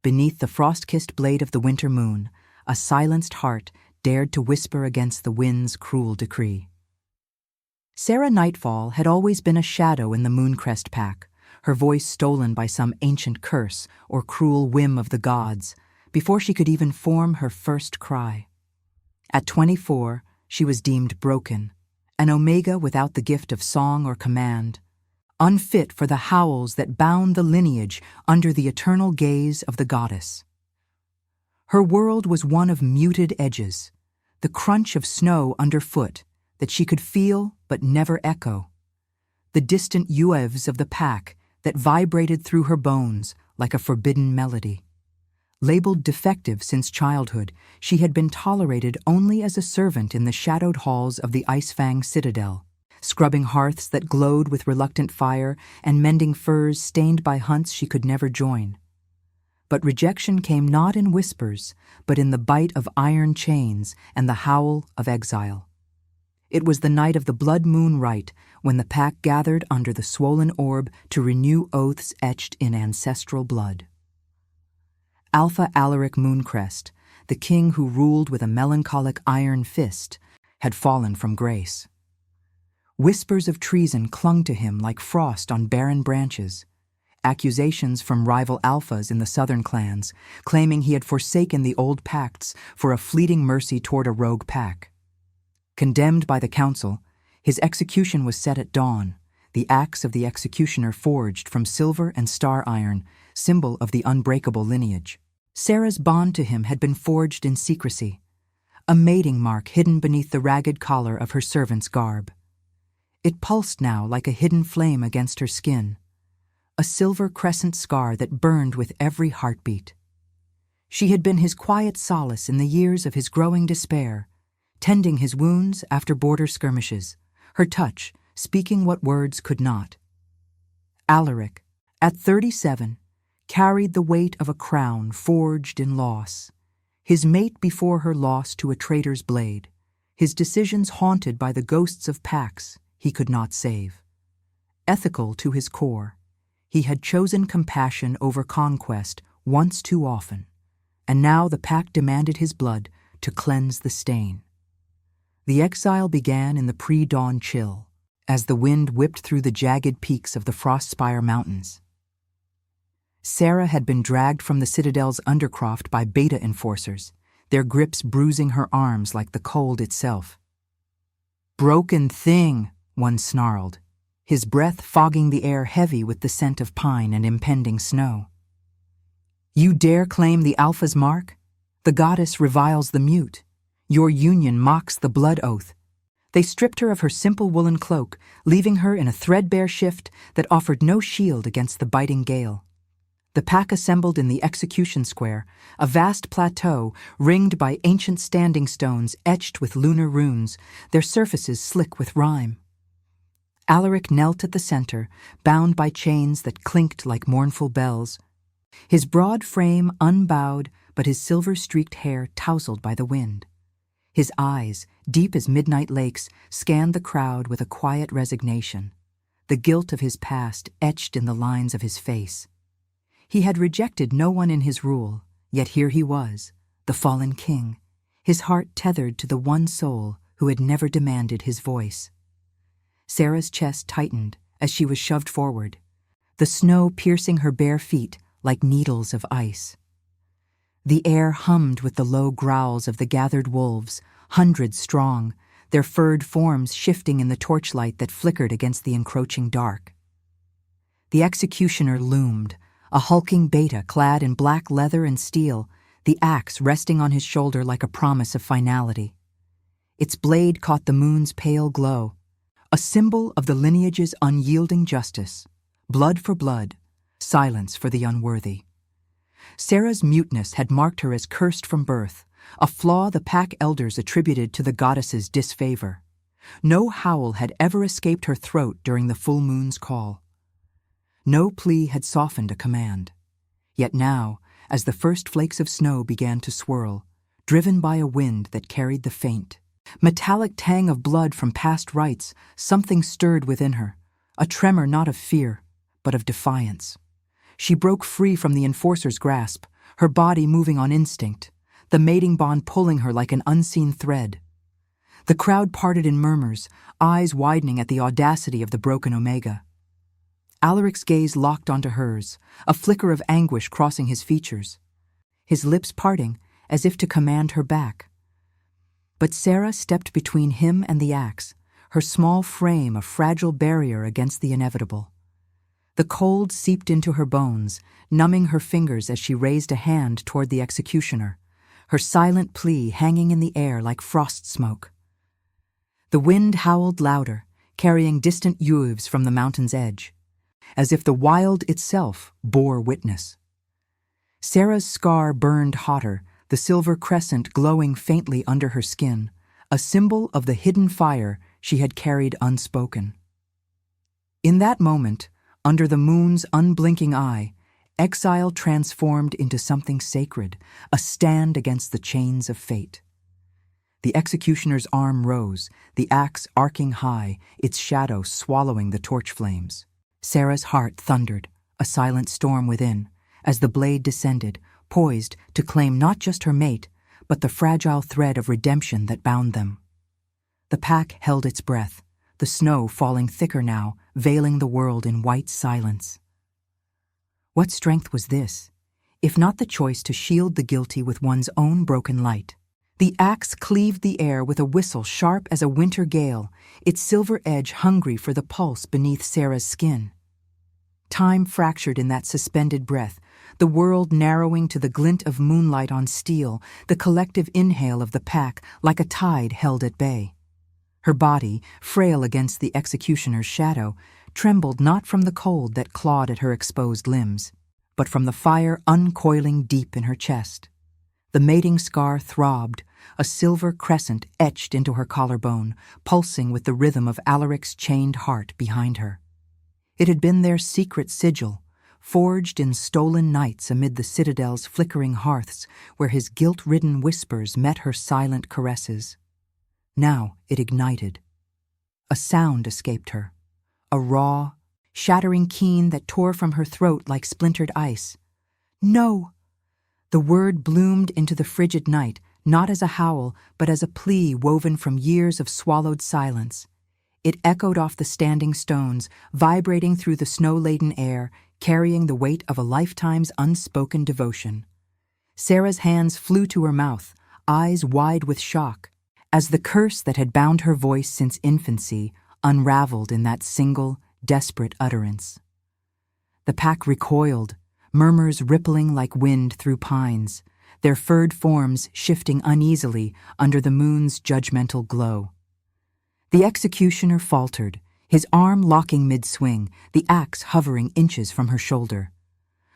beneath the frost-kissed blade of the winter moon, a silenced heart dared to whisper against the wind's cruel decree. Sarah Nightfall had always been a shadow in the Mooncrest pack, her voice stolen by some ancient curse or cruel whim of the gods, before she could even form her first cry. At 24, she was deemed broken, an omega without the gift of song or command, unfit for the howls that bound the lineage under the eternal gaze of the goddess. Her world was one of muted edges, the crunch of snow underfoot that she could feel but never echo, the distant uevs of the pack that vibrated through her bones like a forbidden melody. Labeled defective since childhood, she had been tolerated only as a servant in the shadowed halls of the Icefang Citadel, scrubbing hearths that glowed with reluctant fire and mending furs stained by hunts she could never join. But rejection came not in whispers, but in the bite of iron chains and the howl of exile. It was the night of the blood moon rite when the pack gathered under the swollen orb to renew oaths etched in ancestral blood. Alpha Alaric Mooncrest, the king who ruled with a melancholic iron fist, had fallen from grace. Whispers of treason clung to him like frost on barren branches, accusations from rival alphas in the southern clans, claiming he had forsaken the old pacts for a fleeting mercy toward a rogue pack. Condemned by the council, his execution was set at dawn, the axe of the executioner forged from silver and star iron, symbol of the unbreakable lineage. Sarah's bond to him had been forged in secrecy, a mating mark hidden beneath the ragged collar of her servant's garb. It pulsed now like a hidden flame against her skin, a silver crescent scar that burned with every heartbeat. She had been his quiet solace in the years of his growing despair, tending his wounds after border skirmishes, her touch speaking what words could not. Alaric, at 37, carried the weight of a crown forged in loss, his mate before her lost to a traitor's blade, his decisions haunted by the ghosts of packs he could not save. Ethical to his core, he had chosen compassion over conquest once too often, and now the pack demanded his blood to cleanse the stain. The exile began in the pre-dawn chill, as the wind whipped through the jagged peaks of the Frostspire Mountains. Sarah had been dragged from the Citadel's undercroft by beta enforcers, their grips bruising her arms like the cold itself. "Broken thing," one snarled, his breath fogging the air heavy with the scent of pine and impending snow. "You dare claim the Alpha's mark? The goddess reviles the mute. Your union mocks the blood oath." They stripped her of her simple woolen cloak, leaving her in a threadbare shift that offered no shield against the biting gale. The pack assembled in the execution square, a vast plateau ringed by ancient standing stones etched with lunar runes, their surfaces slick with rime. Alaric knelt at the center, bound by chains that clinked like mournful bells, his broad frame unbowed but his silver-streaked hair tousled by the wind. His eyes, deep as midnight lakes, scanned the crowd with a quiet resignation, the guilt of his past etched in the lines of his face. He had rejected no one in his rule, yet here he was, the fallen king, his heart tethered to the one soul who had never demanded his voice. Sarah's chest tightened as she was shoved forward, the snow piercing her bare feet like needles of ice. The air hummed with the low growls of the gathered wolves, hundreds strong, their furred forms shifting in the torchlight that flickered against the encroaching dark. The executioner loomed, a hulking beta clad in black leather and steel, the axe resting on his shoulder like a promise of finality. Its blade caught the moon's pale glow, a symbol of the lineage's unyielding justice, blood for blood, silence for the unworthy. Sarah's muteness had marked her as cursed from birth, a flaw the pack elders attributed to the goddess's disfavor. No howl had ever escaped her throat during the full moon's call. No plea had softened a command. Yet now, as the first flakes of snow began to swirl, driven by a wind that carried the faint, metallic tang of blood from past rites, something stirred within her, a tremor not of fear, but of defiance. She broke free from the enforcer's grasp, her body moving on instinct, the mating bond pulling her like an unseen thread. The crowd parted in murmurs, eyes widening at the audacity of the broken Omega. Alaric's gaze locked onto hers, a flicker of anguish crossing his features, his lips parting as if to command her back. But Sarah stepped between him and the axe, her small frame a fragile barrier against the inevitable. The cold seeped into her bones, numbing her fingers as she raised a hand toward the executioner, her silent plea hanging in the air like frost smoke. The wind howled louder, carrying distant youves from the mountain's edge, as if the wild itself bore witness. Sarah's scar burned hotter, the silver crescent glowing faintly under her skin, a symbol of the hidden fire she had carried unspoken. In that moment, under the moon's unblinking eye, exile transformed into something sacred, a stand against the chains of fate. The executioner's arm rose, the axe arcing high, its shadow swallowing the torch flames. Sarah's heart thundered, a silent storm within, as the blade descended, poised to claim not just her mate, but the fragile thread of redemption that bound them. The pack held its breath, the snow falling thicker now, veiling the world in white silence. What strength was this, if not the choice to shield the guilty with one's own broken light? The axe cleaved the air with a whistle sharp as a winter gale, its silver edge hungry for the pulse beneath Sarah's skin. Time fractured in that suspended breath, the world narrowing to the glint of moonlight on steel, the collective inhale of the pack like a tide held at bay. Her body, frail against the executioner's shadow, trembled not from the cold that clawed at her exposed limbs, but from the fire uncoiling deep in her chest. The mating scar throbbed, a silver crescent etched into her collarbone, pulsing with the rhythm of Alaric's chained heart behind her. It had been their secret sigil, forged in stolen nights amid the citadel's flickering hearths where his guilt-ridden whispers met her silent caresses. Now it ignited. A sound escaped her, a raw, shattering keen that tore from her throat like splintered ice. No! The word bloomed into the frigid night, not as a howl, but as a plea woven from years of swallowed silence. It echoed off the standing stones, vibrating through the snow-laden air, carrying the weight of a lifetime's unspoken devotion. Sarah's hands flew to her mouth, eyes wide with shock, as the curse that had bound her voice since infancy unraveled in that single, desperate utterance. The pack recoiled, murmurs rippling like wind through pines, their furred forms shifting uneasily under the moon's judgmental glow. The executioner faltered, his arm locking mid-swing, the axe hovering inches from her shoulder.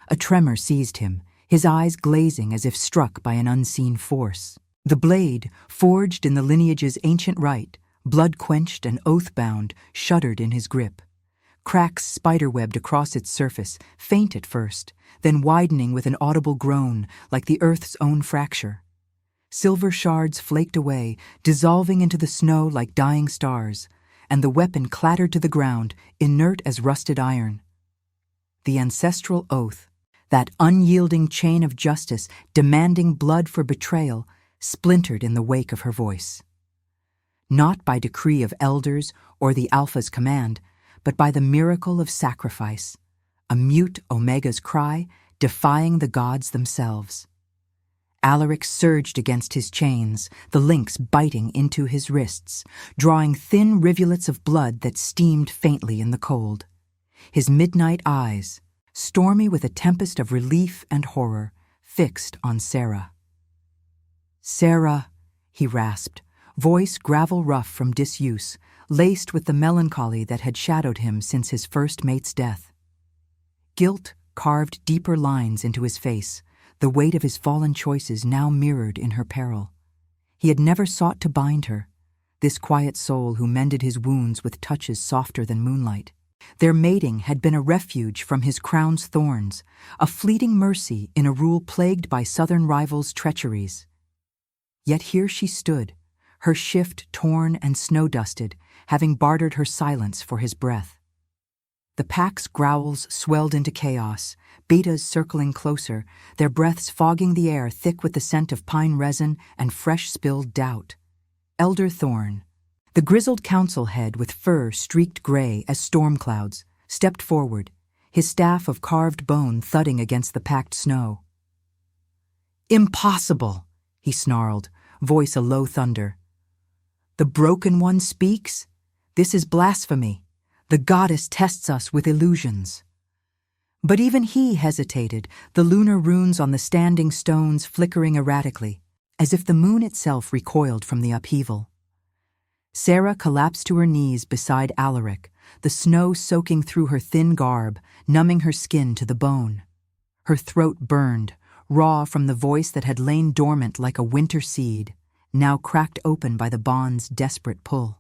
A tremor seized him, his eyes glazing as if struck by an unseen force. The blade, forged in the lineage's ancient rite, blood-quenched and oath-bound, shuddered in his grip. Cracks spiderwebbed across its surface, faint at first, then widening with an audible groan like the earth's own fracture. Silver shards flaked away, dissolving into the snow like dying stars, and the weapon clattered to the ground, inert as rusted iron. The ancestral oath, that unyielding chain of justice demanding blood for betrayal, splintered in the wake of her voice. Not by decree of elders or the Alpha's command, but by the miracle of sacrifice, a mute Omega's cry defying the gods themselves. Alaric surged against his chains, the links biting into his wrists, drawing thin rivulets of blood that steamed faintly in the cold. His midnight eyes, stormy with a tempest of relief and horror, fixed on Sarah. "Sarah," he rasped, voice gravel-rough from disuse, laced with the melancholy that had shadowed him since his first mate's death. Guilt carved deeper lines into his face, the weight of his fallen choices now mirrored in her peril. He had never sought to bind her, this quiet soul who mended his wounds with touches softer than moonlight. Their mating had been a refuge from his crown's thorns, a fleeting mercy in a rule plagued by southern rivals' treacheries. Yet here she stood, her shift torn and snow-dusted, having bartered her silence for his breath. The pack's growls swelled into chaos, betas circling closer, their breaths fogging the air thick with the scent of pine resin and fresh spilled doubt. Elder Thorn, the grizzled council head with fur streaked gray as storm clouds, stepped forward, his staff of carved bone thudding against the packed snow. "Impossible," he snarled, voice a low thunder. "The Broken One speaks? This is blasphemy. The goddess tests us with illusions." But even he hesitated, the lunar runes on the standing stones flickering erratically, as if the moon itself recoiled from the upheaval. Sarah collapsed to her knees beside Alaric, the snow soaking through her thin garb, numbing her skin to the bone. Her throat burned, raw from the voice that had lain dormant like a winter seed, now cracked open by the bond's desperate pull.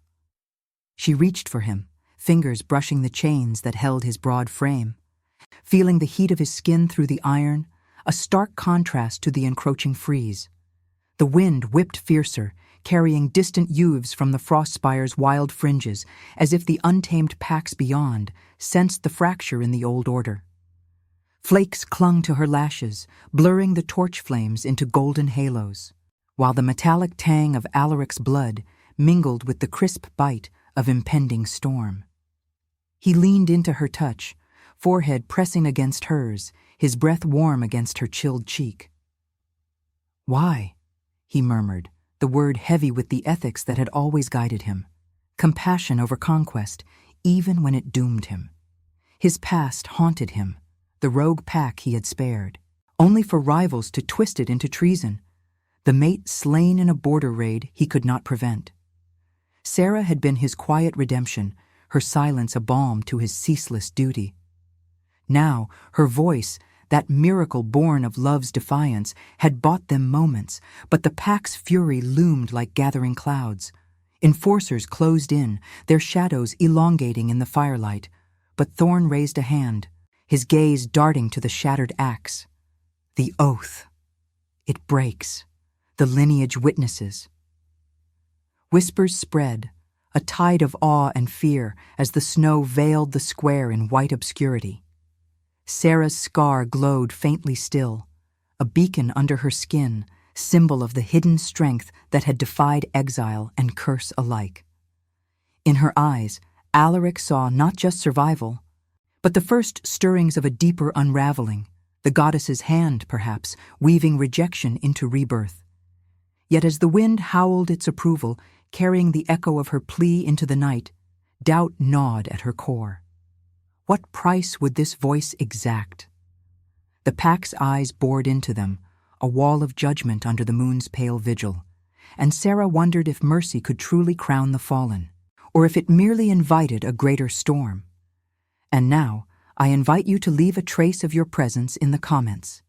She reached for him, fingers brushing the chains that held his broad frame. Feeling the heat of his skin through the iron, a stark contrast to the encroaching freeze. The wind whipped fiercer, carrying distant youths from the Frostspire's wild fringes, as if the untamed packs beyond sensed the fracture in the old order. Flakes clung to her lashes, blurring the torch flames into golden halos, while the metallic tang of Alaric's blood mingled with the crisp bite of impending storm. He leaned into her touch, forehead pressing against hers, his breath warm against her chilled cheek. "Why?" he murmured, the word heavy with the ethics that had always guided him. Compassion over conquest, even when it doomed him. His past haunted him, the rogue pack he had spared, only for rivals to twist it into treason, the mate slain in a border raid he could not prevent. Sarah had been his quiet redemption, her silence a balm to his ceaseless duty. Now, her voice, that miracle born of love's defiance, had bought them moments, but the pack's fury loomed like gathering clouds. Enforcers closed in, their shadows elongating in the firelight, but Thorn raised a hand, his gaze darting to the shattered axe. The oath. It breaks. The lineage witnesses. Whispers spread, a tide of awe and fear as the snow veiled the square in white obscurity. Sarah's scar glowed faintly still, a beacon under her skin, symbol of the hidden strength that had defied exile and curse alike. In her eyes, Alaric saw not just survival, but the first stirrings of a deeper unraveling, the goddess's hand, perhaps, weaving rejection into rebirth. Yet as the wind howled its approval, carrying the echo of her plea into the night, doubt gnawed at her core. What price would this voice exact? The pack's eyes bored into them, a wall of judgment under the moon's pale vigil, and Sarah wondered if mercy could truly crown the fallen, or if it merely invited a greater storm. And now, I invite you to leave a trace of your presence in the comments.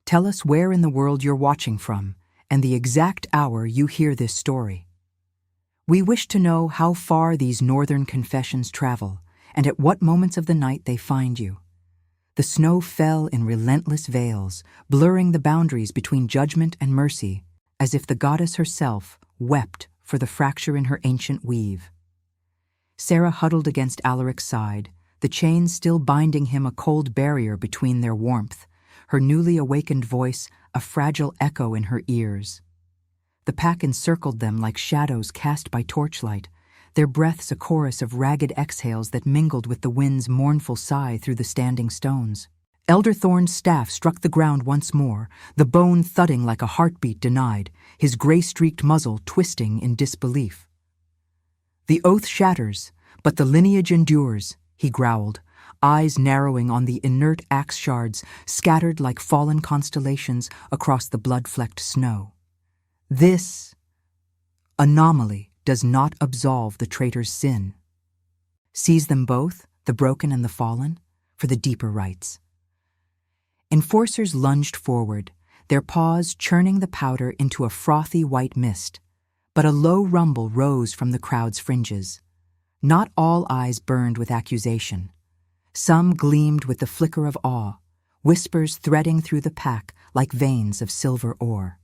Tell us where in the world you're watching from, and the exact hour you hear this story. We wish to know how far these northern confessions travel, and at what moments of the night they find you. The snow fell in relentless veils, blurring the boundaries between judgment and mercy, as if the goddess herself wept for the fracture in her ancient weave. Sarah huddled against Alaric's side, the chains still binding him a cold barrier between their warmth, her newly awakened voice a fragile echo in her ears. The pack encircled them like shadows cast by torchlight, their breaths a chorus of ragged exhales that mingled with the wind's mournful sigh through the standing stones. Elder Thorn's staff struck the ground once more, the bone thudding like a heartbeat denied, his gray-streaked muzzle twisting in disbelief. "The oath shatters, but the lineage endures," he growled, eyes narrowing on the inert axe shards scattered like fallen constellations across the blood-flecked snow. "This anomaly does not absolve the traitor's sin. Seize them both, the broken and the fallen, for the deeper rites." Enforcers lunged forward, their paws churning the powder into a frothy white mist, but a low rumble rose from the crowd's fringes. Not all eyes burned with accusation. Some gleamed with the flicker of awe, whispers threading through the pack like veins of silver ore.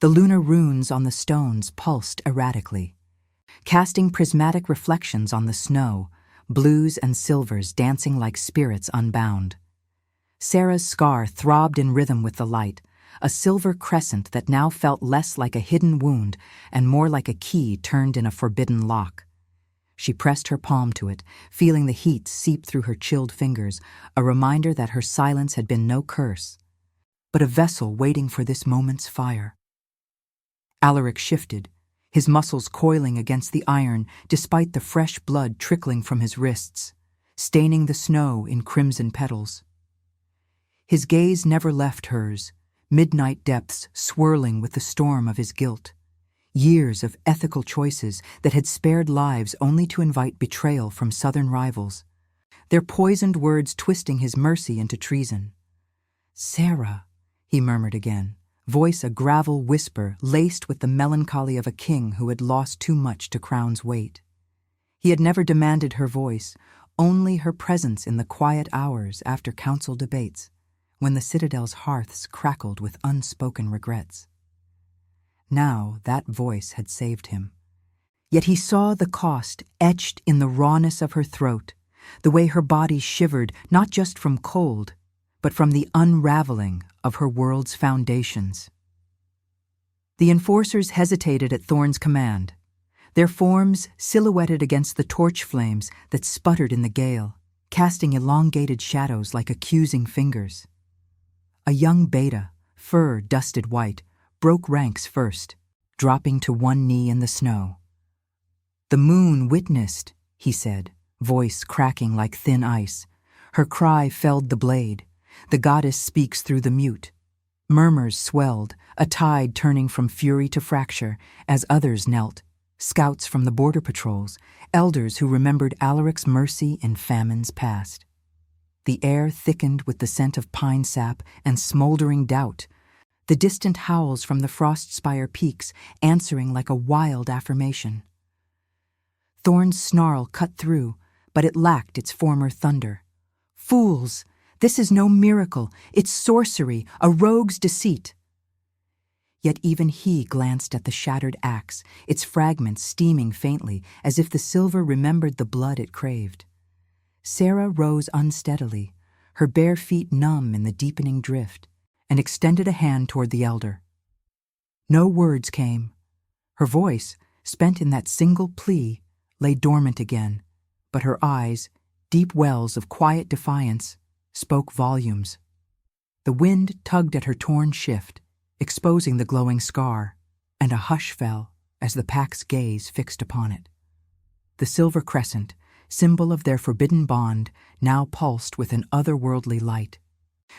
The lunar runes on the stones pulsed erratically, casting prismatic reflections on the snow, blues and silvers dancing like spirits unbound. Sarah's scar throbbed in rhythm with the light, a silver crescent that now felt less like a hidden wound and more like a key turned in a forbidden lock. She pressed her palm to it, feeling the heat seep through her chilled fingers, a reminder that her silence had been no curse, but a vessel waiting for this moment's fire. Alaric shifted, his muscles coiling against the iron despite the fresh blood trickling from his wrists, staining the snow in crimson petals. His gaze never left hers, midnight depths swirling with the storm of his guilt. Years of ethical choices that had spared lives only to invite betrayal from southern rivals, their poisoned words twisting his mercy into treason. "Sarah," he murmured again, voice a gravel whisper laced with the melancholy of a king who had lost too much to crown's weight. He had never demanded her voice, only her presence in the quiet hours after council debates, when the citadel's hearths crackled with unspoken regrets. Now that voice had saved him. Yet he saw the cost etched in the rawness of her throat, the way her body shivered not just from cold, but from the unraveling of her world's foundations. The enforcers hesitated at Thorn's command, their forms silhouetted against the torch flames that sputtered in the gale, casting elongated shadows like accusing fingers. A young beta, fur dusted white, broke ranks first, dropping to one knee in the snow. "The moon witnessed," he said, voice cracking like thin ice. Her cry felled the blade. The goddess speaks through the mute. Murmurs swelled, a tide turning from fury to fracture, as others knelt, scouts from the border patrols, elders who remembered Alaric's mercy in famines past. The air thickened with the scent of pine sap and smoldering doubt, the distant howls from the frost-spire peaks answering like a wild affirmation. Thorn's snarl cut through, but it lacked its former thunder. "Fools! This is no miracle. It's sorcery, a rogue's deceit." Yet even he glanced at the shattered axe, its fragments steaming faintly, as if the silver remembered the blood it craved. Sarah rose unsteadily, her bare feet numb in the deepening drift, and extended a hand toward the elder. No words came. Her voice, spent in that single plea, lay dormant again, but her eyes, deep wells of quiet defiance, spoke volumes. The wind tugged at her torn shift, exposing the glowing scar, and a hush fell as the pack's gaze fixed upon it. The silver crescent, symbol of their forbidden bond, now pulsed with an otherworldly light,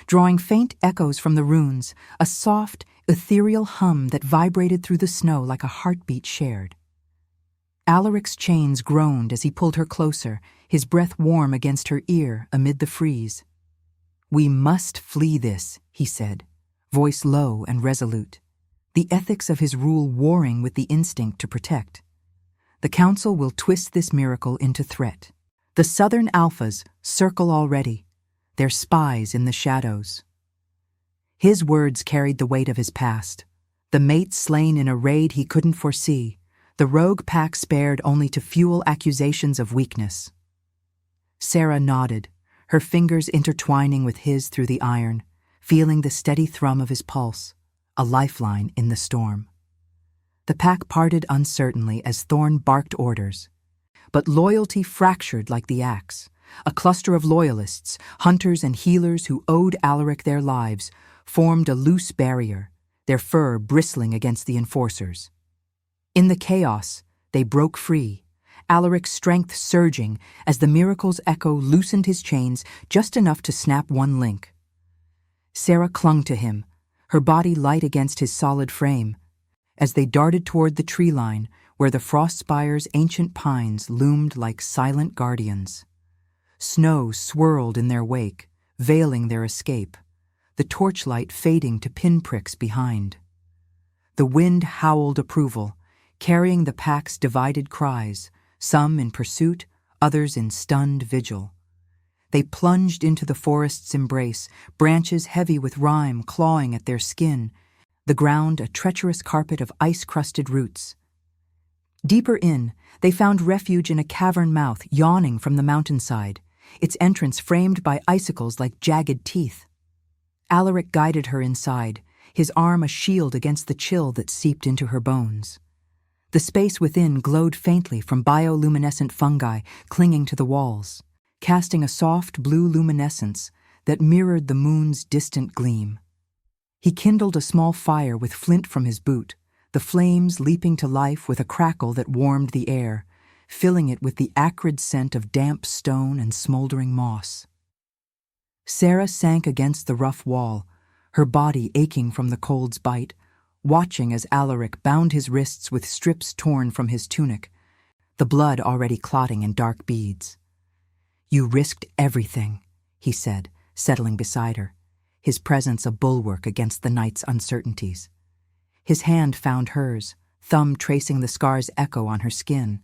drawing faint echoes from the runes, a soft, ethereal hum that vibrated through the snow like a heartbeat shared. Alaric's chains groaned as he pulled her closer, his breath warm against her ear amid the freeze. "We must flee this," he said, voice low and resolute, the ethics of his rule warring with the instinct to protect. "The Council will twist this miracle into threat. The Southern Alphas circle already, their spies in the shadows." His words carried the weight of his past, the mate slain in a raid he couldn't foresee, the rogue pack spared only to fuel accusations of weakness. Sarah nodded, her fingers intertwining with his through the iron, feeling the steady thrum of his pulse, a lifeline in the storm. The pack parted uncertainly as Thorn barked orders, but loyalty fractured like the axe. A cluster of loyalists, hunters and healers who owed Alaric their lives, formed a loose barrier, their fur bristling against the enforcers. In the chaos, they broke free, Alaric's strength surging as the miracle's echo loosened his chains just enough to snap one link. Sarah clung to him, her body light against his solid frame, as they darted toward the tree line where the Frostspire's ancient pines loomed like silent guardians. Snow swirled in their wake, veiling their escape, the torchlight fading to pinpricks behind. The wind howled approval, carrying the pack's divided cries, some in pursuit, others in stunned vigil. They plunged into the forest's embrace, branches heavy with rime clawing at their skin, the ground a treacherous carpet of ice-crusted roots. Deeper in, they found refuge in a cavern mouth yawning from the mountainside, its entrance framed by icicles like jagged teeth. Alaric guided her inside, his arm a shield against the chill that seeped into her bones. The space within glowed faintly from bioluminescent fungi clinging to the walls, casting a soft blue luminescence that mirrored the moon's distant gleam. He kindled a small fire with flint from his boot, the flames leaping to life with a crackle that warmed the air, filling it with the acrid scent of damp stone and smoldering moss. Sarah sank against the rough wall, her body aching from the cold's bite, watching as Alaric bound his wrists with strips torn from his tunic, the blood already clotting in dark beads. "You risked everything," he said, settling beside her, his presence a bulwark against the night's uncertainties. His hand found hers, thumb tracing the scar's echo on her skin,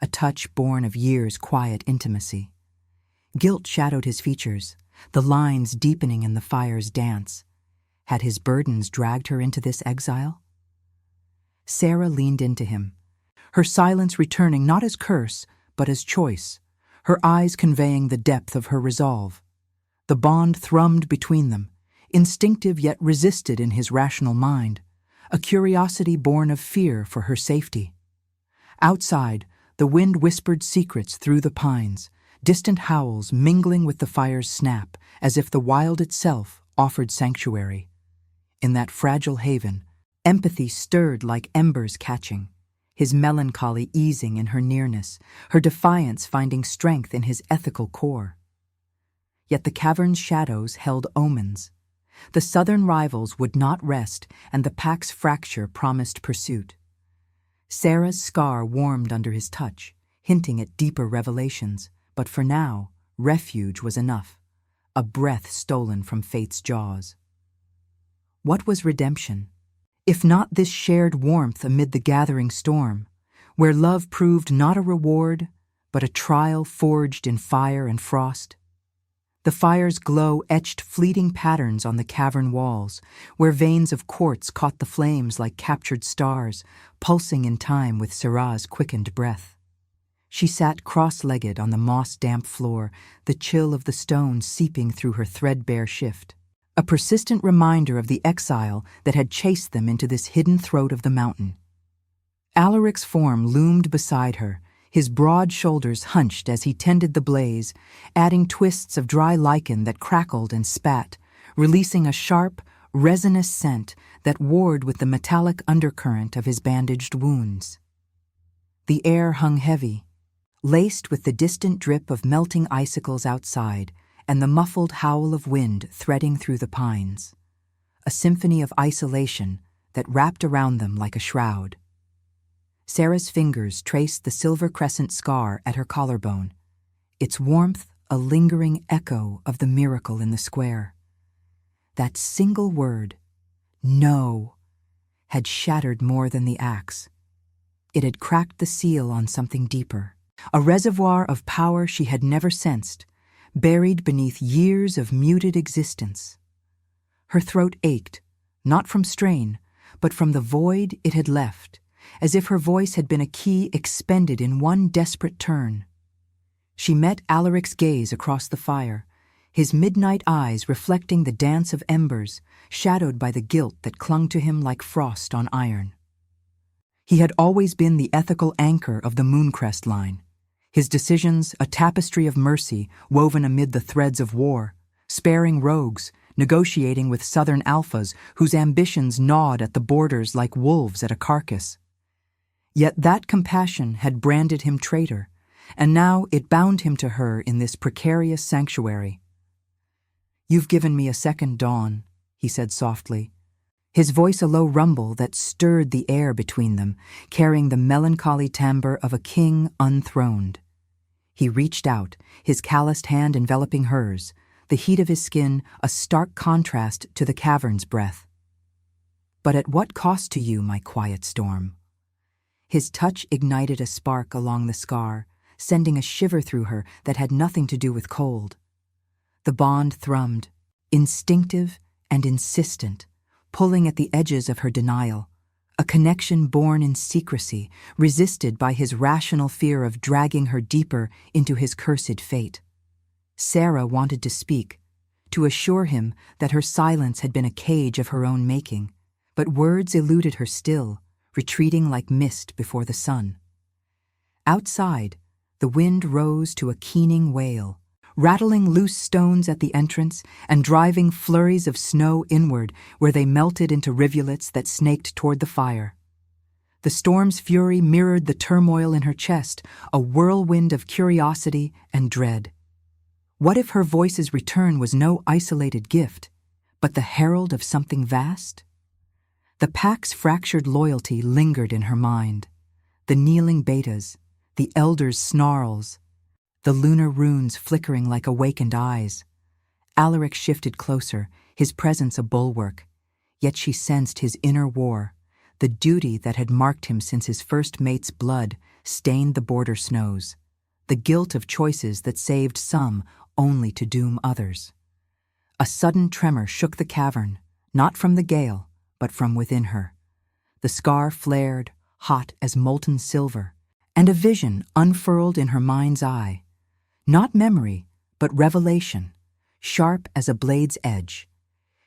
a touch born of years' quiet intimacy. Guilt shadowed his features, the lines deepening in the fire's dance. Had his burdens dragged her into this exile? Sarah leaned into him, her silence returning not as curse, but as choice, her eyes conveying the depth of her resolve. The bond thrummed between them, instinctive yet resisted in his rational mind, a curiosity born of fear for her safety. Outside, the wind whispered secrets through the pines, distant howls mingling with the fire's snap, as if the wild itself offered sanctuary. In that fragile haven, empathy stirred like embers catching, his melancholy easing in her nearness, her defiance finding strength in his ethical core. Yet the cavern's shadows held omens. The southern rivals would not rest, and the pack's fracture promised pursuit. Sarah's scar warmed under his touch, hinting at deeper revelations, but for now, refuge was enough, a breath stolen from fate's jaws. What was redemption, if not this shared warmth amid the gathering storm, where love proved not a reward, but a trial forged in fire and frost? The fire's glow etched fleeting patterns on the cavern walls, where veins of quartz caught the flames like captured stars, pulsing in time with Sarah's quickened breath. She sat cross-legged on the moss-damp floor, the chill of the stone seeping through her threadbare shift, a persistent reminder of the exile that had chased them into this hidden throat of the mountain. Alaric's form loomed beside her, his broad shoulders hunched as he tended the blaze, adding twists of dry lichen that crackled and spat, releasing a sharp, resinous scent that warred with the metallic undercurrent of his bandaged wounds. The air hung heavy, laced with the distant drip of melting icicles outside and the muffled howl of wind threading through the pines, a symphony of isolation that wrapped around them like a shroud. Sarah's fingers traced the silver crescent scar at her collarbone, its warmth a lingering echo of the miracle in the square. That single word, "no," had shattered more than the axe. It had cracked the seal on something deeper, a reservoir of power she had never sensed, buried beneath years of muted existence. Her throat ached, not from strain, but from the void it had left, as if her voice had been a key expended in one desperate turn. She met Alaric's gaze across the fire, his midnight eyes reflecting the dance of embers, shadowed by the guilt that clung to him like frost on iron. He had always been the ethical anchor of the Mooncrest line, his decisions a tapestry of mercy woven amid the threads of war, sparing rogues, negotiating with southern alphas whose ambitions gnawed at the borders like wolves at a carcass. Yet that compassion had branded him traitor, and now it bound him to her in this precarious sanctuary. "You've given me a second dawn," he said softly, his voice a low rumble that stirred the air between them, carrying the melancholy timbre of a king unthroned. He reached out, his calloused hand enveloping hers, the heat of his skin a stark contrast to the cavern's breath. "But at what cost to you, my quiet storm?" His touch ignited a spark along the scar, sending a shiver through her that had nothing to do with cold. The bond thrummed, instinctive and insistent, pulling at the edges of her denial, a connection born in secrecy, resisted by his rational fear of dragging her deeper into his cursed fate. Sarah wanted to speak, to assure him that her silence had been a cage of her own making, but words eluded her still, retreating like mist before the sun. Outside, the wind rose to a keening wail, rattling loose stones at the entrance and driving flurries of snow inward where they melted into rivulets that snaked toward the fire. The storm's fury mirrored the turmoil in her chest, a whirlwind of curiosity and dread. What if her voice's return was no isolated gift, but the herald of something vast? The pack's fractured loyalty lingered in her mind. The kneeling betas, the elders' snarls, the lunar runes flickering like awakened eyes. Alaric shifted closer, his presence a bulwark, yet she sensed his inner war. The duty that had marked him since his first mate's blood stained the border snows, the guilt of choices that saved some only to doom others. A sudden tremor shook the cavern, not from the gale, but from within her. The scar flared, hot as molten silver, and a vision unfurled in her mind's eye. Not memory, but revelation, sharp as a blade's edge.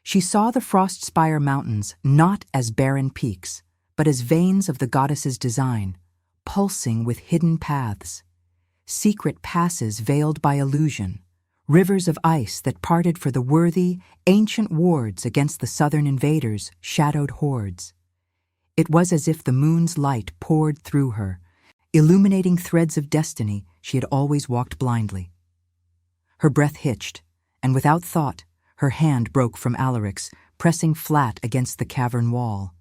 She saw the Frostspire Mountains not as barren peaks, but as veins of the goddess's design, pulsing with hidden paths, secret passes veiled by illusion, rivers of ice that parted for the worthy, ancient wards against the southern invaders' shadowed hordes. It was as if the moon's light poured through her, illuminating threads of destiny she had always walked blindly. Her breath hitched, and without thought, her hand broke from Alaric's, pressing flat against the cavern wall.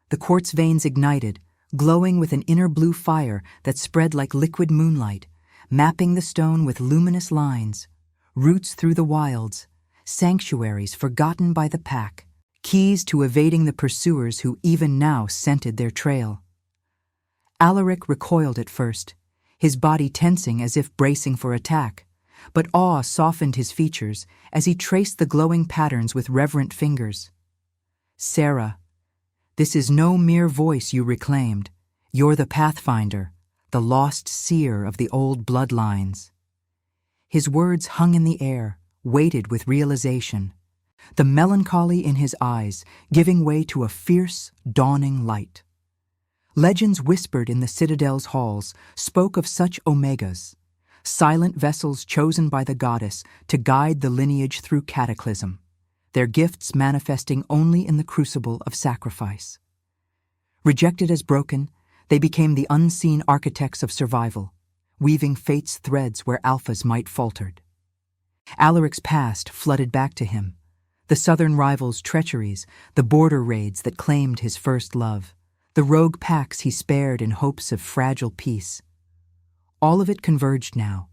The quartz veins ignited, glowing with an inner blue fire that spread like liquid moonlight, mapping the stone with luminous lines, roots through the wilds, sanctuaries forgotten by the pack, keys to evading the pursuers who even now scented their trail. Alaric recoiled at first, his body tensing as if bracing for attack, but awe softened his features as he traced the glowing patterns with reverent fingers. "Sarah, this is no mere voice you reclaimed. You're the pathfinder, the lost seer of the old bloodlines." His words hung in the air, weighted with realization, the melancholy in his eyes giving way to a fierce, dawning light. Legends whispered in the citadel's halls spoke of such omegas, silent vessels chosen by the goddess to guide the lineage through cataclysm, their gifts manifesting only in the crucible of sacrifice. Rejected as broken, they became the unseen architects of survival, weaving fate's threads where alphas might faltered. Alaric's past flooded back to him, the southern rivals' treacheries, the border raids that claimed his first love, the rogue packs he spared in hopes of fragile peace. All of it converged now.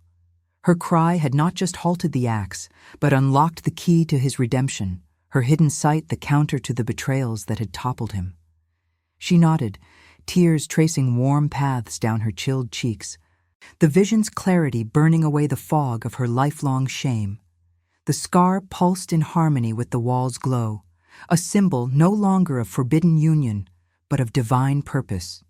Her cry had not just halted the axe, but unlocked the key to his redemption, her hidden sight the counter to the betrayals that had toppled him. She nodded, tears tracing warm paths down her chilled cheeks, the vision's clarity burning away the fog of her lifelong shame. The scar pulsed in harmony with the wall's glow, a symbol no longer of forbidden union, but of divine purpose.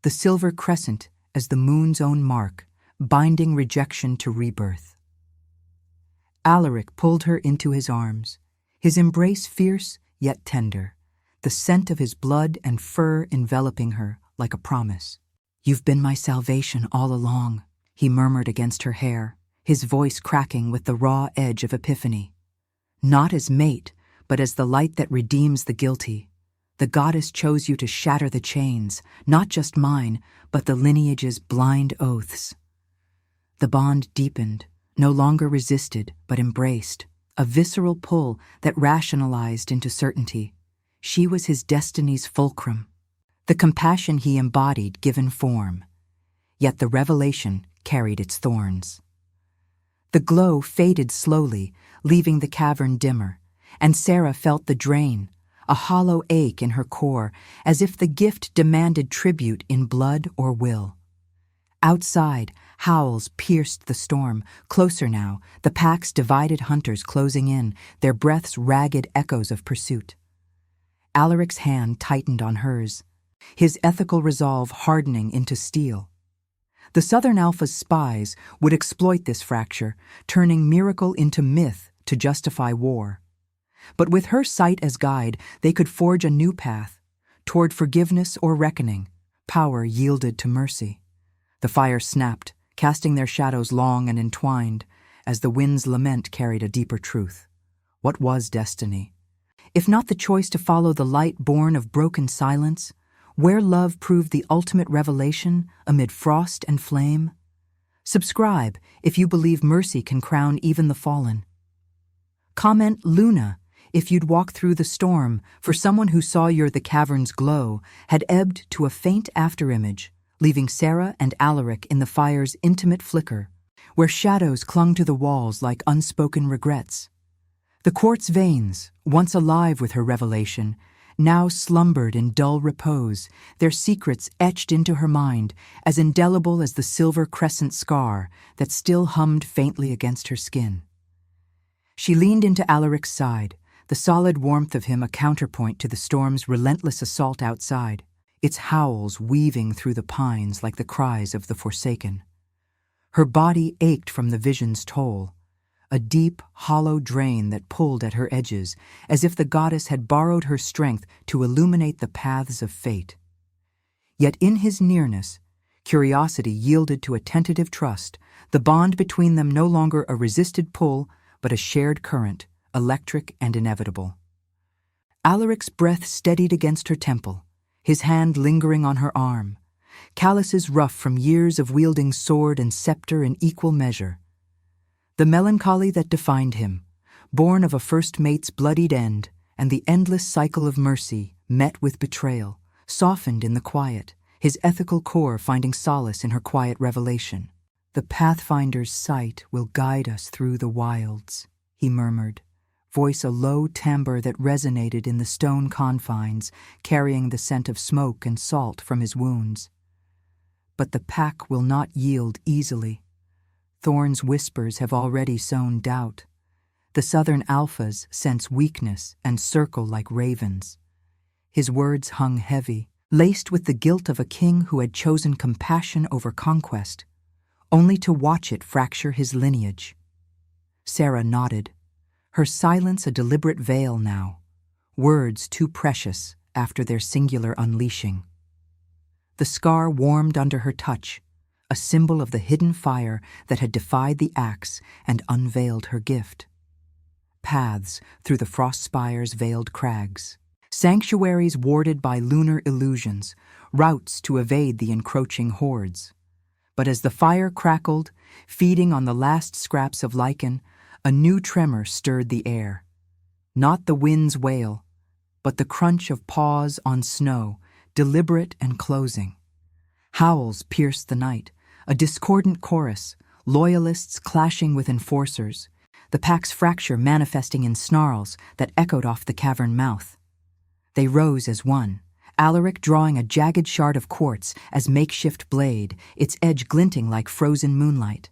The silver crescent as the moon's own mark, binding rejection to rebirth. Alaric pulled her into his arms, his embrace fierce yet tender, the scent of his blood and fur enveloping her like a promise. "You've been my salvation all along," he murmured against her hair, his voice cracking with the raw edge of epiphany. "Not as mate, but as the light that redeems the guilty. The goddess chose you to shatter the chains, not just mine, but the lineage's blind oaths." The bond deepened, no longer resisted, but embraced, a visceral pull that rationalized into certainty. She was his destiny's fulcrum, the compassion he embodied given form. Yet the revelation carried its thorns. The glow faded slowly, leaving the cavern dimmer, and Sarah felt the drain, a hollow ache in her core, as if the gift demanded tribute in blood or will. Outside, howls pierced the storm, closer now, the pack's divided hunters closing in, their breaths ragged echoes of pursuit. Alaric's hand tightened on hers. his ethical resolve hardening into steel. The Southern Alpha's spies would exploit this fracture, turning miracle into myth to justify war. But with her sight as guide, they could forge a new path, toward forgiveness or reckoning, power yielded to mercy. The fire snapped, casting their shadows long and entwined, as the wind's lament carried a deeper truth. What was destiny? If not the choice to follow the light born of broken silence, where love proved the ultimate revelation amid frost and flame? Subscribe if you believe mercy can crown even the fallen. Comment Luna if you'd walk through the storm, for someone who saw the cavern's glow had ebbed to a faint afterimage, leaving Sarah and Alaric in the fire's intimate flicker, where shadows clung to the walls like unspoken regrets. The quartz veins, once alive with her revelation, now slumbered in dull repose, their secrets etched into her mind, as indelible as the silver crescent scar that still hummed faintly against her skin. She leaned into Alaric's side, the solid warmth of him a counterpoint to the storm's relentless assault outside, its howls weaving through the pines like the cries of the forsaken. Her body ached from the vision's toll, a deep, hollow drain that pulled at her edges, as if the goddess had borrowed her strength to illuminate the paths of fate. Yet in his nearness, curiosity yielded to a tentative trust, the bond between them no longer a resisted pull, but a shared current, electric and inevitable. Alaric's breath steadied against her temple, his hand lingering on her arm, calluses rough from years of wielding sword and scepter in equal measure. The melancholy that defined him, born of a first mate's bloodied end, and the endless cycle of mercy, met with betrayal, softened in the quiet, his ethical core finding solace in her quiet revelation. "The Pathfinder's sight will guide us through the wilds," he murmured, voice a low timbre that resonated in the stone confines, carrying the scent of smoke and salt from his wounds. But the pack will not yield easily. Thorn's whispers have already sown doubt. The Southern Alphas sense weakness and circle like ravens. His words hung heavy, laced with the guilt of a king who had chosen compassion over conquest, only to watch it fracture his lineage. Sarah nodded, her silence a deliberate veil now, words too precious after their singular unleashing. The scar warmed under her touch, a symbol of the hidden fire that had defied the axe and unveiled her gift. Paths through the frost spire's veiled crags, sanctuaries warded by lunar illusions, routes to evade the encroaching hordes. But as the fire crackled, feeding on the last scraps of lichen, a new tremor stirred the air. Not the wind's wail, but the crunch of paws on snow, deliberate and closing. Howls pierced the night, a discordant chorus, loyalists clashing with enforcers, the pack's fracture manifesting in snarls that echoed off the cavern mouth. They rose as one, Alaric drawing a jagged shard of quartz as makeshift blade, its edge glinting like frozen moonlight.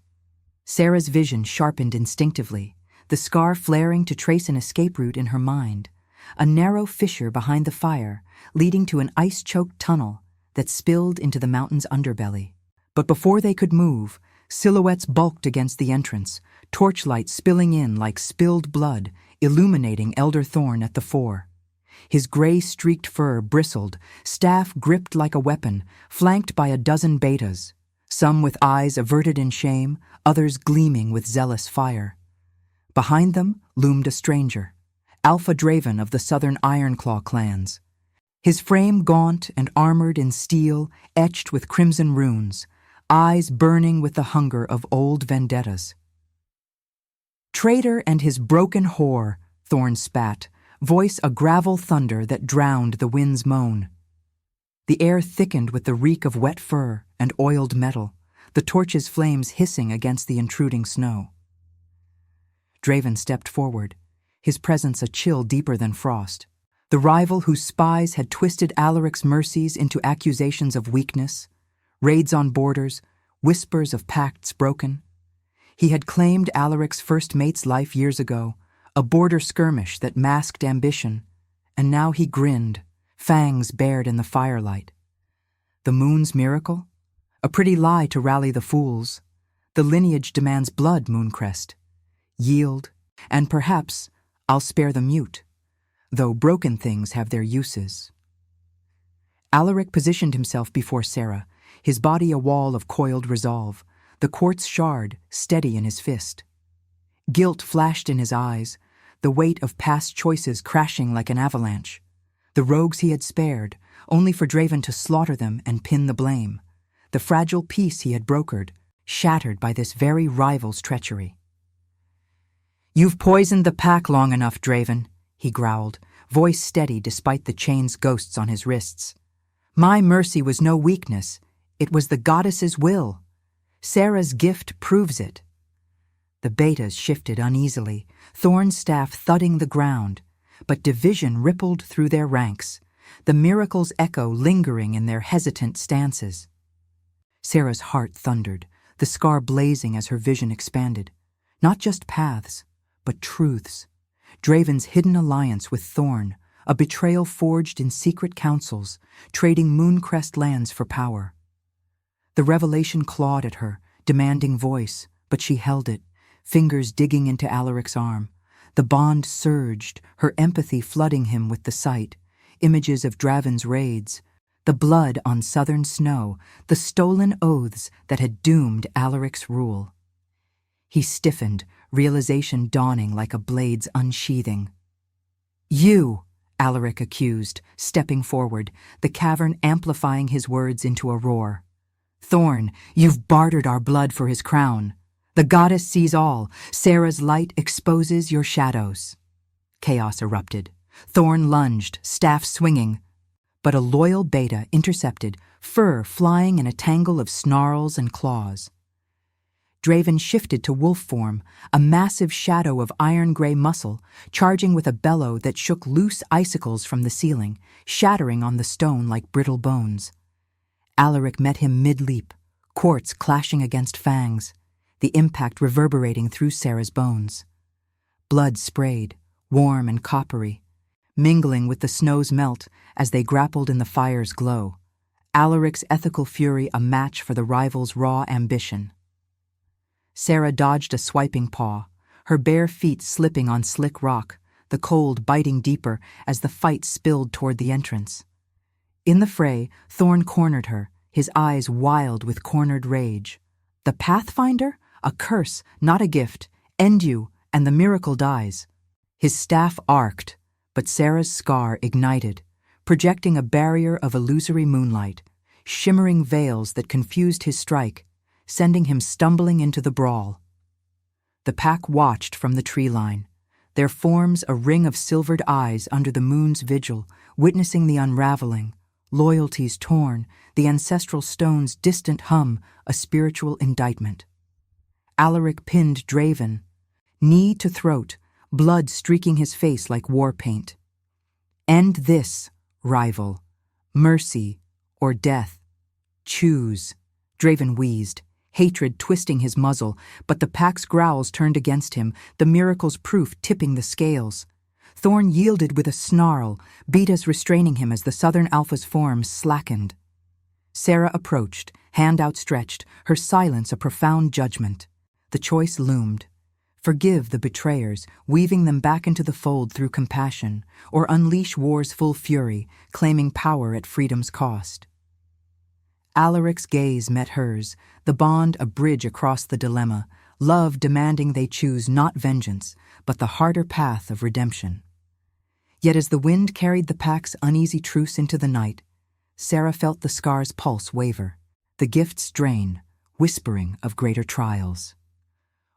Sarah's vision sharpened instinctively, the scar flaring to trace an escape route in her mind, a narrow fissure behind the fire, leading to an ice-choked tunnel that spilled into the mountain's underbelly. But before they could move, silhouettes bulked against the entrance, torchlight spilling in like spilled blood, illuminating Elder Thorn at the fore. His gray-streaked fur bristled, staff gripped like a weapon, flanked by a dozen betas, some with eyes averted in shame, others gleaming with zealous fire. Behind them loomed a stranger, Alpha Draven of the Southern Ironclaw clans. His frame gaunt and armored in steel, etched with crimson runes, eyes burning with the hunger of old vendettas. "Traitor and his broken whore," Thorn spat, voice a gravel thunder that drowned the wind's moan. The air thickened with the reek of wet fur and oiled metal, the torch's flames hissing against the intruding snow. Draven stepped forward, his presence a chill deeper than frost. The rival whose spies had twisted Alaric's mercies into accusations of weakness, raids on borders, whispers of pacts broken. He had claimed Alaric's first mate's life years ago, a border skirmish that masked ambition, and now he grinned, fangs bared in the firelight, The moon's miracle? A pretty lie to rally the fools. The lineage demands blood, Mooncrest. Yield, and perhaps I'll spare the mute, though broken things have their uses. Alaric positioned himself before Sarah, his body a wall of coiled resolve, the quartz shard steady in his fist. Guilt flashed in his eyes, the weight of past choices crashing like an avalanche. The rogues he had spared, only for Draven to slaughter them and pin the blame. The fragile peace he had brokered, shattered by this very rival's treachery. "You've poisoned the pack long enough, Draven," he growled, voice steady despite the chain's ghosts on his wrists. "My mercy was no weakness, it was the goddess's will. Sarah's gift proves it." The betas shifted uneasily, Thorn's staff thudding the ground, but division rippled through their ranks, the miracle's echo lingering in their hesitant stances. Sarah's heart thundered, the scar blazing as her vision expanded. Not just paths, but truths. Draven's hidden alliance with Thorn, a betrayal forged in secret councils, trading Mooncrest lands for power. The revelation clawed at her, demanding voice, but she held it, fingers digging into Alaric's arm. The bond surged, her empathy flooding him with the sight, images of Draven's raids, the blood on southern snow, the stolen oaths that had doomed Alaric's rule. He stiffened, realization dawning like a blade's unsheathing. "You!" Alaric accused, stepping forward, the cavern amplifying his words into a roar. "Thorn, you've bartered our blood for his crown. The goddess sees all. Sarah's light exposes your shadows." Chaos erupted. Thorn lunged, staff swinging. But a loyal beta intercepted, fur flying in a tangle of snarls and claws. Draven shifted to wolf form, a massive shadow of iron-gray muscle, charging with a bellow that shook loose icicles from the ceiling, shattering on the stone like brittle bones. Alaric met him mid-leap, quartz clashing against fangs, the impact reverberating through Sarah's bones. Blood sprayed, warm and coppery, mingling with the snow's melt as they grappled in the fire's glow. Alaric's ethical fury a match for the rival's raw ambition. Sarah dodged a swiping paw, her bare feet slipping on slick rock, the cold biting deeper as the fight spilled toward the entrance. In the fray, Thorn cornered her, his eyes wild with cornered rage. The Pathfinder? A curse, not a gift. End you, and the miracle dies. His staff arced, but Sarah's scar ignited, projecting a barrier of illusory moonlight, shimmering veils that confused his strike, sending him stumbling into the brawl. The pack watched from the tree line, their forms a ring of silvered eyes under the moon's vigil, witnessing the unraveling, loyalties torn, the ancestral stone's distant hum, a spiritual indictment. Alaric pinned Draven, knee to throat, blood streaking his face like war paint. "End this, rival. Mercy or death. Choose." Draven wheezed, hatred twisting his muzzle, but the pack's growls turned against him, the miracle's proof tipping the scales. Thorn yielded with a snarl, betas restraining him as the Southern Alpha's form slackened. Sarah approached, hand outstretched, her silence a profound judgment. The choice loomed. Forgive the betrayers, weaving them back into the fold through compassion, or unleash war's full fury, claiming power at freedom's cost. Alaric's gaze met hers, the bond a bridge across the dilemma, love demanding they choose not vengeance, but the harder path of redemption. Yet as the wind carried the pack's uneasy truce into the night, Sarah felt the scar's pulse waver, the gifts drain, whispering of greater trials.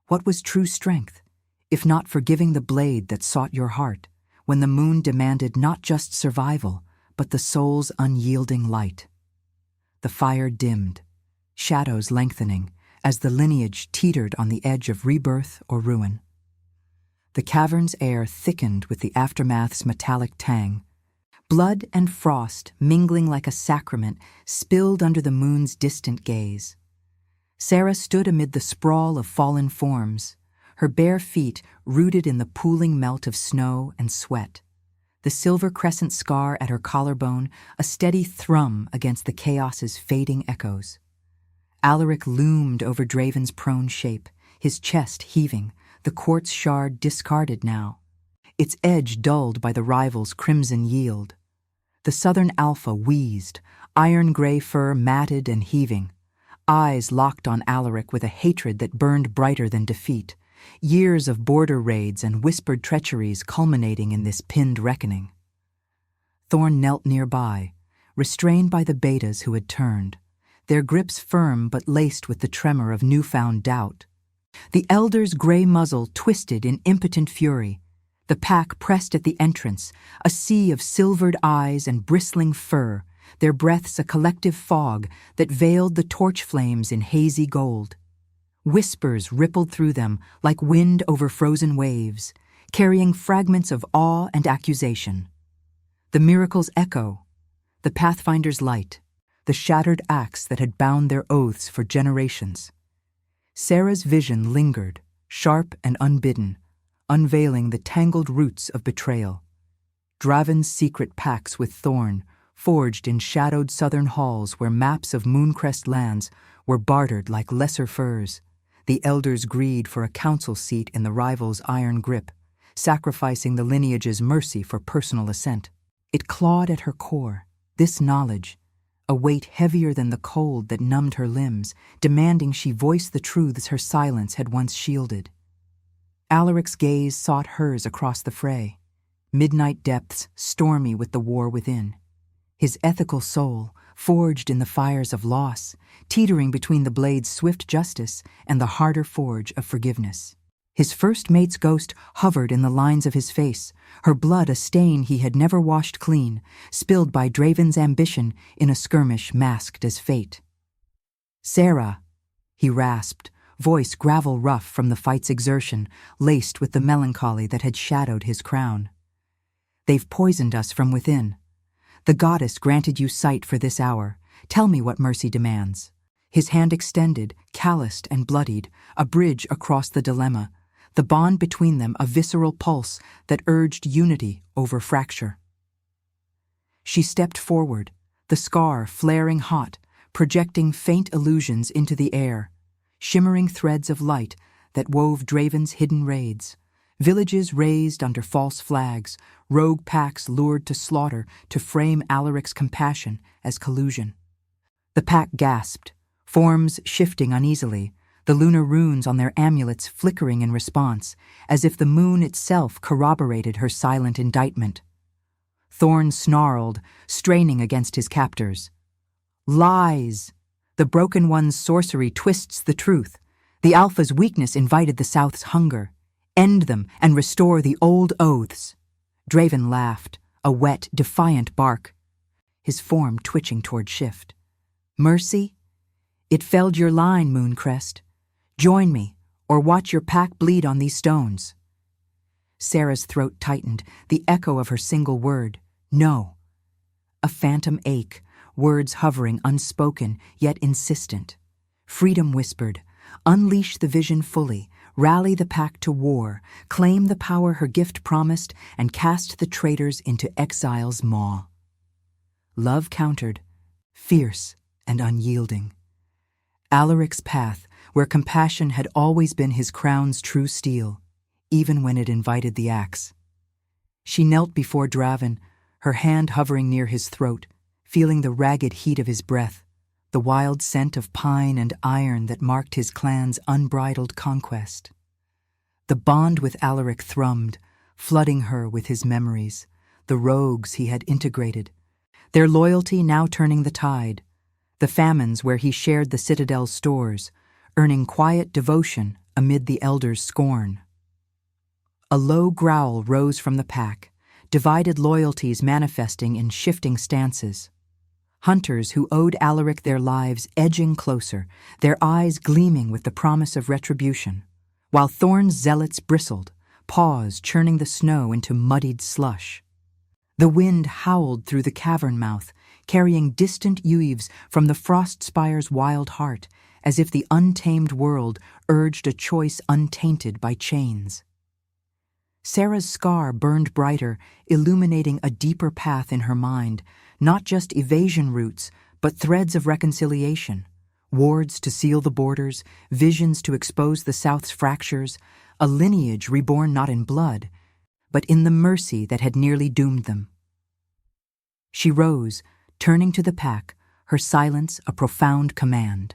What was true strength, if not forgiving the blade that sought your heart, when the moon demanded not just survival, but the soul's unyielding light? The fire dimmed, shadows lengthening, as the lineage teetered on the edge of rebirth or ruin. The cavern's air thickened with the aftermath's metallic tang. Blood and frost, mingling like a sacrament, spilled under the moon's distant gaze. Sarah stood amid the sprawl of fallen forms, her bare feet rooted in the pooling melt of snow and sweat. the silver crescent scar at her collarbone a steady thrum against the chaos's fading echoes. Alaric loomed over Draven's prone shape, his chest heaving, the quartz shard discarded now, its edge dulled by the rival's crimson yield. The southern alpha wheezed, iron-gray fur matted and heaving, eyes locked on Alaric with a hatred that burned brighter than defeat, years of border raids and whispered treacheries culminating in this pinned reckoning. Thorn knelt nearby, restrained by the betas who had turned, their grips firm but laced with the tremor of newfound doubt. The elder's gray muzzle twisted in impotent fury, the pack pressed at the entrance, a sea of silvered eyes and bristling fur, their breaths a collective fog that veiled the torch flames in hazy gold. Whispers rippled through them like wind over frozen waves, carrying fragments of awe and accusation. The miracle's echo, the Pathfinder's light, the shattered axe that had bound their oaths for generations. Sarah's vision lingered, sharp and unbidden, unveiling the tangled roots of betrayal. Draven's secret pacts with Thorn, forged in shadowed southern halls where maps of Mooncrest lands were bartered like lesser furs, the elder's greed for a council seat in the rival's iron grip, sacrificing the lineage's mercy for personal ascent. It clawed at her core, this knowledge, a weight heavier than the cold that numbed her limbs, demanding she voice the truths her silence had once shielded. Alaric's gaze sought hers across the fray, midnight depths stormy with the war within. His ethical soul, forged in the fires of loss, teetering between the blade's swift justice and the harder forge of forgiveness. His first mate's ghost hovered in the lines of his face, her blood a stain he had never washed clean, spilled by Draven's ambition in a skirmish masked as fate. "Sarah," he rasped, voice gravel rough from the fight's exertion, laced with the melancholy that had shadowed his crown. "They've poisoned us from within. The goddess granted you sight for this hour. Tell me what mercy demands." His hand extended, calloused and bloodied, a bridge across the dilemma, the bond between them a visceral pulse that urged unity over fracture. She stepped forward, the scar flaring hot, projecting faint illusions into the air, shimmering threads of light that wove Draven's hidden raids, villages raised under false flags, rogue packs lured to slaughter to frame Alaric's compassion as collusion. The pack gasped, forms shifting uneasily, the lunar runes on their amulets flickering in response, as if the moon itself corroborated her silent indictment. Thorn snarled, straining against his captors. "Lies! The Broken One's sorcery twists the truth. The Alpha's weakness invited the South's hunger. End them and restore the old oaths." Draven laughed, a wet, defiant bark, his form twitching toward Shift. "Mercy? It felled your line, Mooncrest. Join me, or watch your pack bleed on these stones." Sarah's throat tightened, the echo of her single word, "No." A phantom ache, words hovering unspoken, yet insistent. Freedom whispered, "Unleash the vision fully, rally the pack to war, claim the power her gift promised, and cast the traitors into exile's maw." Love countered, fierce and unyielding. Alaric's path, where compassion had always been his crown's true steel, even when it invited the axe. She knelt before Draven, her hand hovering near his throat, feeling the ragged heat of his breath, the wild scent of pine and iron that marked his clan's unbridled conquest. The bond with Alaric thrummed, flooding her with his memories, the rogues he had integrated, their loyalty now turning the tide, the famines where he shared the Citadel's stores, earning quiet devotion amid the elders' scorn. A low growl rose from the pack, divided loyalties manifesting in shifting stances. Hunters who owed Alaric their lives edging closer, their eyes gleaming with the promise of retribution, while Thorn's zealots bristled, paws churning the snow into muddied slush. The wind howled through the cavern mouth, carrying distant ueves from the frost spire's wild heart, as if the untamed world urged a choice untainted by chains. Sarah's scar burned brighter, illuminating a deeper path in her mind, not just evasion routes, but threads of reconciliation. Wards to seal the borders, visions to expose the South's fractures, a lineage reborn not in blood, but in the mercy that had nearly doomed them. She rose, turning to the pack, her silence a profound command.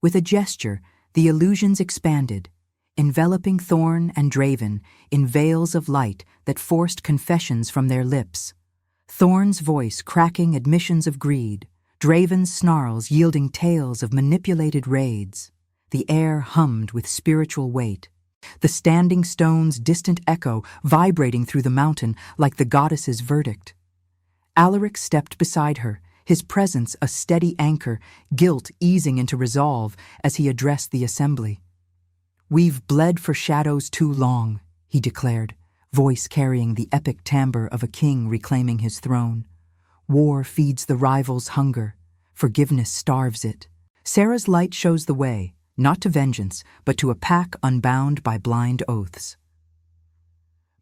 With a gesture, the illusions expanded, enveloping Thorn and Draven in veils of light that forced confessions from their lips. Thorn's voice cracking admissions of greed, Draven's snarls yielding tales of manipulated raids. The air hummed with spiritual weight, the standing stone's distant echo vibrating through the mountain like the goddess's verdict. Alaric stepped beside her, his presence a steady anchor, guilt easing into resolve as he addressed the assembly. "We've bled for shadows too long," he declared, voice carrying the epic timbre of a king reclaiming his throne. "War feeds the rival's hunger. Forgiveness starves it. Sarah's light shows the way, not to vengeance, but to a pack unbound by blind oaths."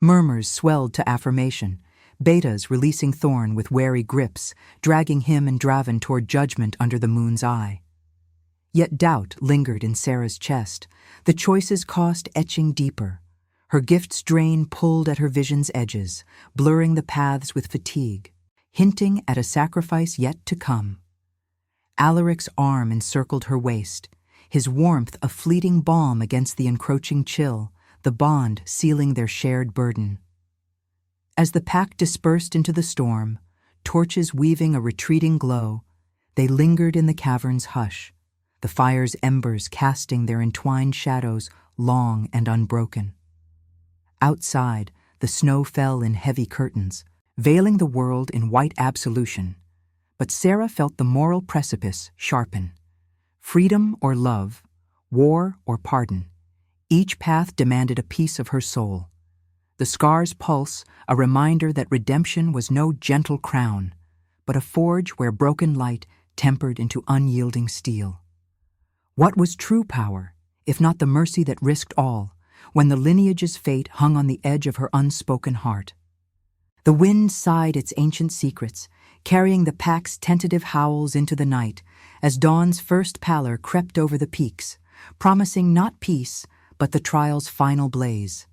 Murmurs swelled to affirmation, betas releasing Thorn with wary grips, dragging him and Draven toward judgment under the moon's eye. Yet doubt lingered in Sarah's chest, the choices cost etching deeper. Her gift's drain pulled at her vision's edges, blurring the paths with fatigue, hinting at a sacrifice yet to come. Alaric's arm encircled her waist, his warmth a fleeting balm against the encroaching chill, the bond sealing their shared burden. As the pack dispersed into the storm, torches weaving a retreating glow, they lingered in the cavern's hush, the fire's embers casting their entwined shadows long and unbroken. Outside, the snow fell in heavy curtains, veiling the world in white absolution, but Sarah felt the moral precipice sharpen. Freedom or love, war or pardon, each path demanded a piece of her soul. The scar's pulse, a reminder that redemption was no gentle crown, but a forge where broken light tempered into unyielding steel. What was true power, if not the mercy that risked all, when the lineage's fate hung on the edge of her unspoken heart? The wind sighed its ancient secrets, carrying the pack's tentative howls into the night, as dawn's first pallor crept over the peaks, promising not peace, but the trial's final blaze.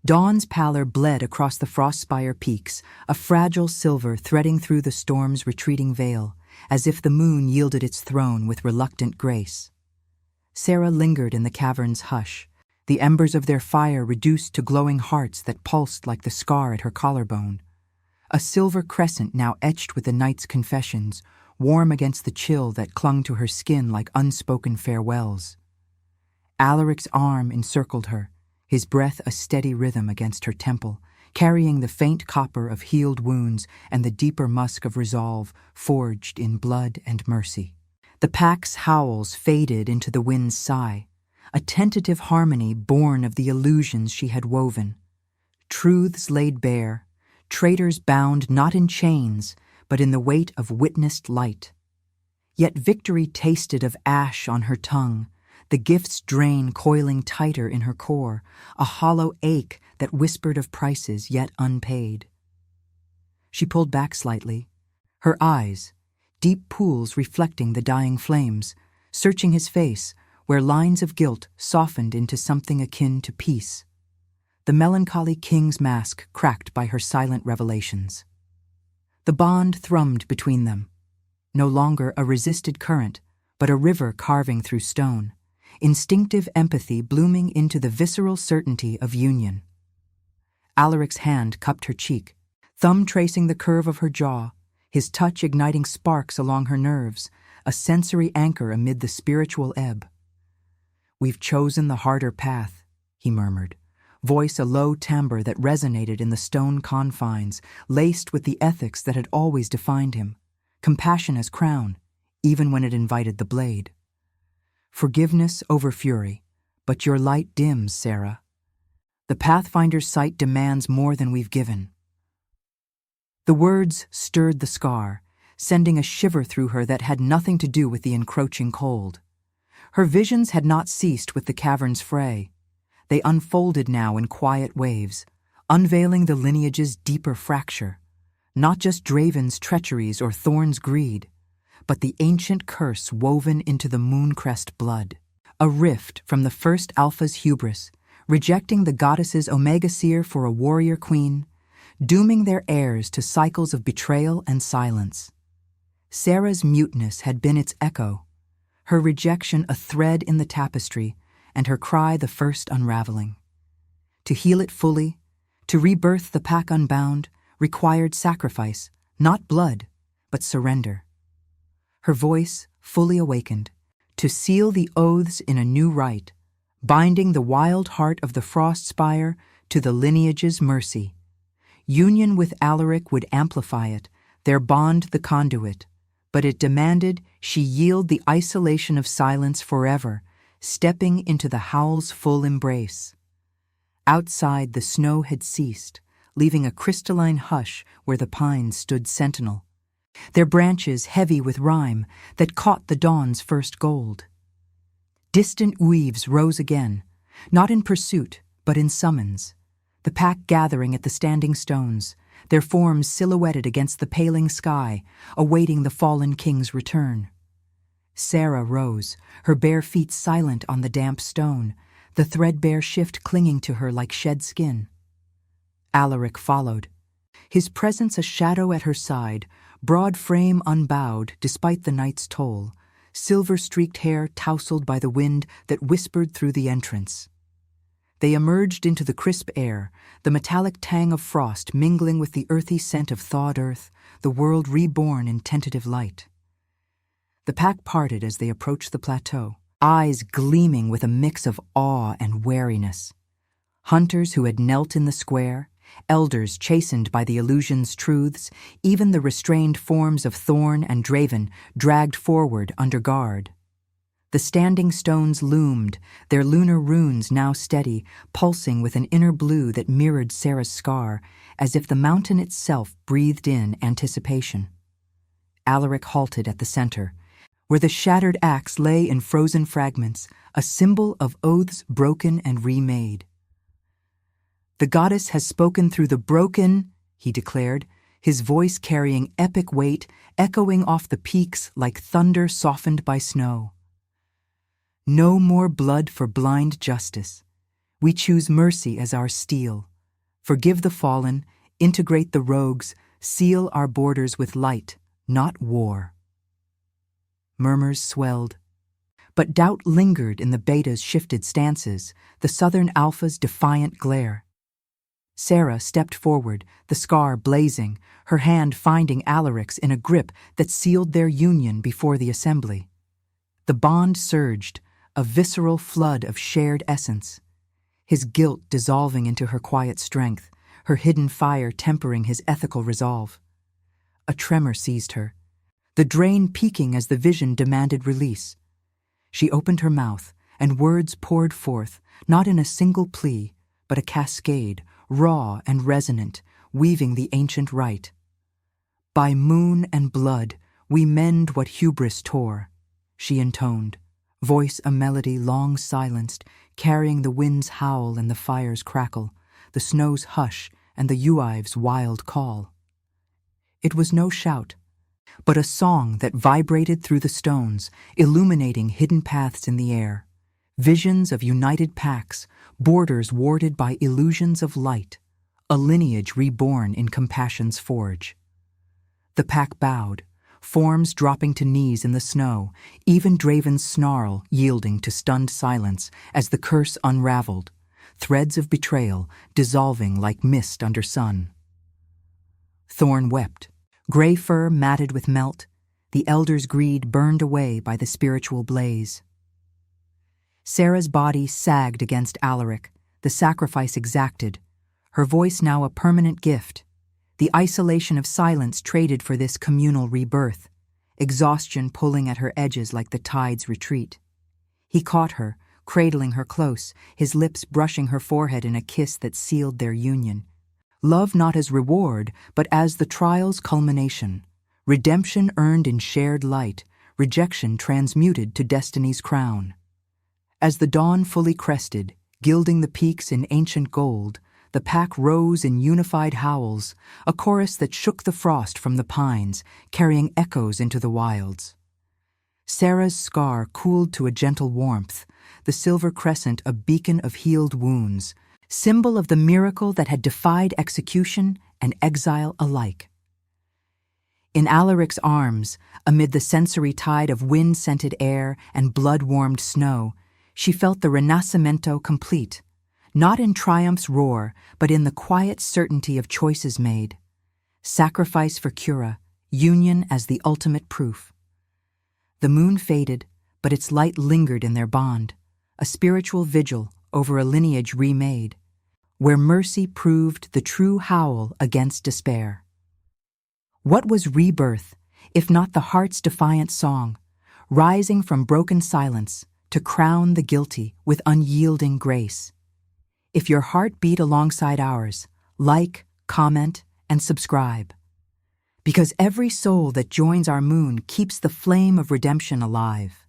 Dawn's pallor bled across the Frostspire peaks, a fragile silver threading through the storm's retreating veil, as if the moon yielded its throne with reluctant grace. Sarah lingered in the cavern's hush, the embers of their fire reduced to glowing hearts that pulsed like the scar at her collarbone. A silver crescent now etched with the night's confessions, warm against the chill that clung to her skin like unspoken farewells. Alaric's arm encircled her, his breath a steady rhythm against her temple, carrying the faint copper of healed wounds and the deeper musk of resolve forged in blood and mercy. The pack's howls faded into the wind's sigh, a tentative harmony born of the illusions she had woven. Truths laid bare, traitors bound not in chains, but in the weight of witnessed light. Yet victory tasted of ash on her tongue, the gift's drain coiling tighter in her core, a hollow ache that whispered of prices yet unpaid. She pulled back slightly, her eyes, deep pools reflecting the dying flames, searching his face, where lines of guilt softened into something akin to peace. The melancholy king's mask cracked by her silent revelations. The bond thrummed between them, no longer a resisted current, but a river carving through stone, instinctive empathy blooming into the visceral certainty of union. Alaric's hand cupped her cheek, thumb tracing the curve of her jaw, his touch igniting sparks along her nerves, a sensory anchor amid the spiritual ebb. "We've chosen the harder path," he murmured, voice a low timbre that resonated in the stone confines, laced with the ethics that had always defined him, compassion as crown, even when it invited the blade. "Forgiveness over fury, but your light dims, Sarah. The Pathfinder's sight demands more than we've given." The words stirred the scar, sending a shiver through her that had nothing to do with the encroaching cold. Her visions had not ceased with the cavern's fray. They unfolded now in quiet waves, unveiling the lineage's deeper fracture. Not just Draven's treacheries or Thorn's greed, but the ancient curse woven into the Mooncrest blood. A rift from the first Alpha's hubris, rejecting the goddess's Omega Seer for a warrior queen, dooming their heirs to cycles of betrayal and silence. Sarah's muteness had been its echo, her rejection a thread in the tapestry, and her cry the first unraveling. To heal it fully, to rebirth the pack unbound, required sacrifice, not blood, but surrender. Her voice, fully awakened, to seal the oaths in a new rite, binding the wild heart of the Frostspire to the lineage's mercy. Union with Alaric would amplify it, their bond the conduit, but it demanded she yield the isolation of silence forever, stepping into the howl's full embrace. Outside, the snow had ceased, leaving a crystalline hush where the pines stood sentinel, their branches heavy with rime that caught the dawn's first gold. Distant weaves rose again, not in pursuit, but in summons, the pack gathering at the standing stones, their forms silhouetted against the paling sky, awaiting the fallen king's return. Sarah rose, her bare feet silent on the damp stone, the threadbare shift clinging to her like shed skin. Alaric followed, his presence a shadow at her side, broad frame unbowed despite the night's toll, silver-streaked hair tousled by the wind that whispered through the entrance. They emerged into the crisp air, the metallic tang of frost mingling with the earthy scent of thawed earth, the world reborn in tentative light. The pack parted as they approached the plateau, eyes gleaming with a mix of awe and wariness. Hunters who had knelt in the square, elders chastened by the illusion's truths, even the restrained forms of Thorn and Draven dragged forward under guard. The standing stones loomed, their lunar runes now steady, pulsing with an inner blue that mirrored Sarah's scar, as if the mountain itself breathed in anticipation. Alaric halted at the center, where the shattered axe lay in frozen fragments, a symbol of oaths broken and remade. "The goddess has spoken through the broken," he declared, his voice carrying epic weight, echoing off the peaks like thunder softened by snow. "No more blood for blind justice. We choose mercy as our steel. Forgive the fallen, integrate the rogues, seal our borders with light, not war." Murmurs swelled. But doubt lingered in the Beta's shifted stances, the Southern Alpha's defiant glare. Sarah stepped forward, the scar blazing, her hand finding Alaric's in a grip that sealed their union before the assembly. The bond surged, a visceral flood of shared essence, his guilt dissolving into her quiet strength, her hidden fire tempering his ethical resolve. A tremor seized her, the drain peaking as the vision demanded release. She opened her mouth, and words poured forth, not in a single plea, but a cascade, raw and resonant, weaving the ancient rite. "By moon and blood, we mend what hubris tore," she intoned, voice a melody long silenced, carrying the wind's howl and the fire's crackle, the snow's hush and the uive's wild call. It was no shout, but a song that vibrated through the stones, illuminating hidden paths in the air, visions of united packs, borders warded by illusions of light, a lineage reborn in compassion's forge. The pack bowed, forms dropping to knees in the snow, even Draven's snarl yielding to stunned silence as the curse unraveled, threads of betrayal dissolving like mist under sun. Thorn wept, gray fur matted with melt, the elder's greed burned away by the spiritual blaze. Sarah's body sagged against Alaric, the sacrifice exacted, her voice now a permanent gift, the isolation of silence traded for this communal rebirth, exhaustion pulling at her edges like the tide's retreat. He caught her, cradling her close, his lips brushing her forehead in a kiss that sealed their union. Love not as reward, but as the trial's culmination, redemption earned in shared light, rejection transmuted to destiny's crown. As the dawn fully crested, Gilding the peaks in ancient gold, the pack rose in unified howls, a chorus that shook the frost from the pines, carrying echoes into the wilds. Sarah's scar cooled to a gentle warmth, the silver crescent a beacon of healed wounds, symbol of the miracle that had defied execution and exile alike. In Alaric's arms, amid the sensory tide of wind-scented air and blood-warmed snow, she felt the Renascimento complete, not in triumph's roar, but in the quiet certainty of choices made. Sacrifice for cura, union as the ultimate proof. The moon faded, but its light lingered in their bond, a spiritual vigil over a lineage remade, where mercy proved the true howl against despair. What was rebirth, if not the heart's defiant song, rising from broken silence to crown the guilty with unyielding grace? If your heart beat alongside ours, like, comment, and subscribe. Because every soul that joins our moon keeps the flame of redemption alive.